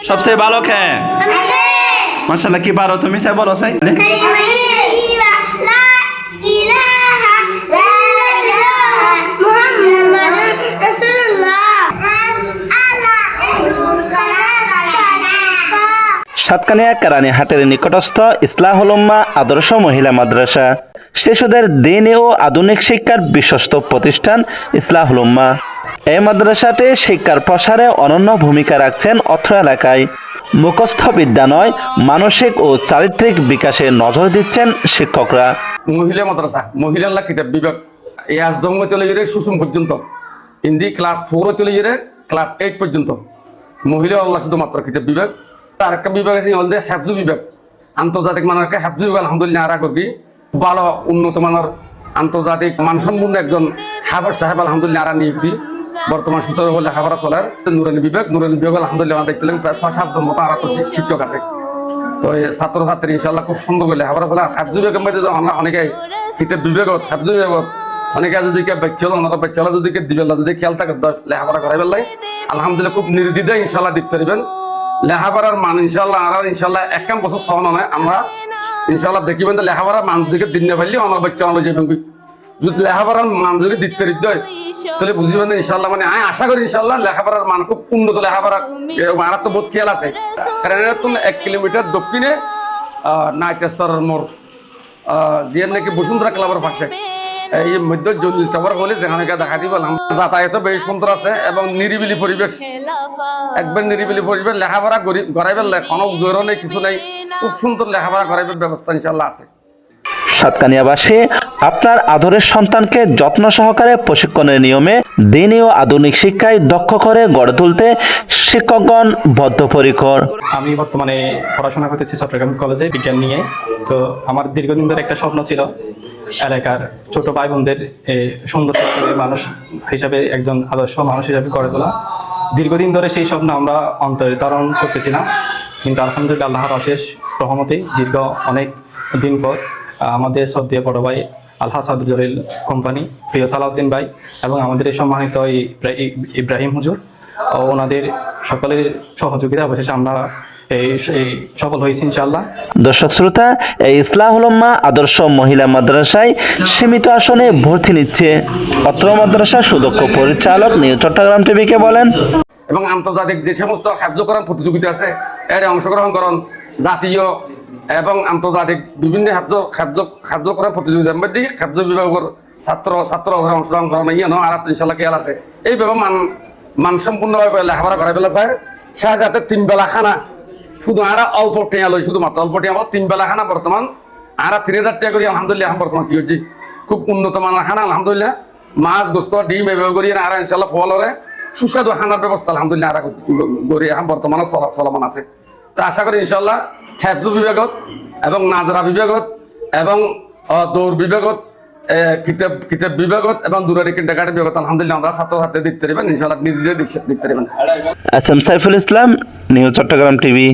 সবচেয়ে ভালো কে মাশাআল্লাহ কি পারো তুমি সে বলো সাই সাতকানিয়া কেরানী হাটের নিকটস্থ ইসলাহুল উম্মাহ আদর্শ মহিলা মাদ্রাসা শিশুদের দ্বীনি ও আধুনিক শিক্ষার বিশ্বস্ত প্রতিষ্ঠান ইসলাহুল উম্মাহ। এই মাদ্রাসাটি শিক্ষার প্রসারে অনন্য ভূমিকা রাখছেন অত্র এলাকায়। মুখস্থ বিদ্যা নয়, মানসিক ও চারিত্রিক বিকাশে নজর দিচ্ছেন শিক্ষকরা। মহিলা মাদ্রাসা মহিলা কিতাব বিভাগ এই আজদম তৈরি সুষুম পর্যন্ত হিন্দি ক্লাস 4 তৈরি ক্লাস 8 পর্যন্ত মহিলা আল্লাহ শুধুমাত্র কিতাব বিভাগ। আরেকটা বিভাগ আছে হল হেফজু বিভাগ আন্তর্জাতিক মানের হেফজু বিভাগ আলহামদুলিল্লাহ আরা করি ভালো উন্নত মানের আন্তর্জাতিক মানসম্পন্ন একজন হাফেজ সাহেব আলহামদুলিল্লাহ আরা নিয়োগটি বর্তমান সুচারু লেখাপড়া চলার। নুরানি বিভাগ আলহামদুলিল্লাহ দেখছিলেন প্রায় 6-7 জন মতো আরো শিক্ষক আছে। তো ছাত্রছাত্রী ইনশাল্লাহ খুব সুন্দর করে লেখাপড়া চলে। আর হেফজু বিভাগের মধ্যে আমরা অনেকে কিতাব বিভাগত হেফজু বিভাগত অনেকে যদি বাচ্চা যদি দিবেলা যদি খেয়াল থাকে লেখাপড়া করাই পেলাই আলহামদুলিল্লাহ খুব নির্দ্বিধায় ইনশাল্লাহ দিতে পারবেন। লেখাপড়ার মান ইনশাল্লাহ আর ইনশাল্লাহ এক বছর সহ নয় আমরা ইনশাল্লাহ দেখিবেন লেখাপড়ার মান দিকে দিন না পারলে আমার বাচ্চা আমরা যাবেন যদি লেখাপড়ার মান যদি দিতে হয় তাহলে বুঝবেন ইনশাল্লাহ মানে আমি আশা করি ইনশাল্লাহ লেখাপড়ার মান খুব উন্নত লেখাপড়া আর তো বহুত খেয়াল আছে। কারণ এর তো 1 কিলোমিটার দক্ষিণে নাইতেশ্বর মোড় যে নাকি বসুন্ধরা ক্লাবের পাশে এই মধ্য জলিল টাওয়ার বলে যেখানে দেখা দিব যাতায়াত বেশ সুন্দর আছে এবং নিরিবিলি পরিবেশ একবার নিরিবিলি পরিবেশ লেখাপড়া গড়াইবার কোনো জোরও নেই কিছু নেই খুব সুন্দর লেখাপড়া গড়াইবার ব্যবস্থা ইনশাল্লাহ আছে। সাতকানিয়াবাসী আপনার আদরের সন্তানকে যত্ন সহকারে প্রশিক্ষণের নিয়মে দ্বীনি ও আধুনিক শিক্ষায় দক্ষ করে গড়ে তুলতে শিক্ষকগণ বদ্ধপরিকর। আমি বর্তমানে পড়াশোনা করতেছি চট্টগ্রাম কলেজে বিজ্ঞান নিয়ে। তো আমার দীর্ঘদিন ধরে একটা স্বপ্ন ছিল এলাকার ছোট ভাই বোনদের সুন্দর মানুষ হিসাবে একজন আদর্শ মানুষ হিসাবে গড়ে তোলা। দীর্ঘদিন ধরে সেই স্বপ্ন আমরা অন্তরে ধারণ করতেছিলাম, কিন্তু আলহামদুলিল্লাহ আল্লাহর অশেষ রহমতে দীর্ঘ অনেক দিন পর আমাদের শ্রদ্ধেয় বড় ভাই আলহাজ আব্দুল জলিল কোম্পানি, প্রিয় সালাউদ্দিন ভাই এবং আমাদের এই সম্মানিত ইব্রাহিম হুজুর ও ওনাদের সকলের সহযোগিতা অবশেষে আমরা এই সফল হয়েছি ইনশাআল্লাহ। দর্শক শ্রোতা, এই ইসলাহুল উম্মাহ আদর্শ মহিলা মাদ্রাসায় সীমিত আসনে ভর্তি নিচ্ছে। অত্র মাদ্রাসার সুদক্ষ পরিচালক নিউ চট্টগ্রাম টিভিকে বলেন, এবং আন্তর্জাতিক যে সমস্ত হেফজকরণ প্রতিযোগিতা আছে এর অংশগ্রহণ করুন। জাতীয় এবং আন্তর্জাতিক বিভিন্ন হেফজকরণ প্রতিযোগিতার মধ্যে হেফজ বিভাগের ছাত্র অংশগ্রহণ করেন আর ইনশাল্লাহ খেয়াল আছে। এইভাবে মানসম্পূর্ণভাবে লেখাপড়া করাই পেলা স্যার যাতে 3 বেলা খানা শুধু আর অল্প টেয়া লই শুধুমাত্র অল্প টেয়া 3 বেলা খানা বর্তমান আর 3000 টাকা করি আলহামদুলিল্লাহ বর্তমান কি হচ্ছে খুব উন্নত মানের খানা আলহামদুলিল্লাহ মাছ গোস্ত ডিম এভাবে করি আর ইনশাল্লাহ ফলরে সুস্বাদু খানার ব্যবস্থা আলহামদুলিল্লাহ আর গড়ি এখন বর্তমানে চলমান আছে। তা আশা করি ইনশাল্লাহ হেফজু বিভাগত এবং নাজরা বিভাগত এবং দৌড় বিভাগত কিতাব বিভাগত এবং দূরের কিন্ডারগার্টেন বিভাগত আলহামদুলিল্লাহ আমরা ছাত্রছাত্রী দিতে পারবেন ইনশাল্লাহ নির্দিষ্ট দিতে পারবেন। S M Saiful Islam, new Chittagong TV.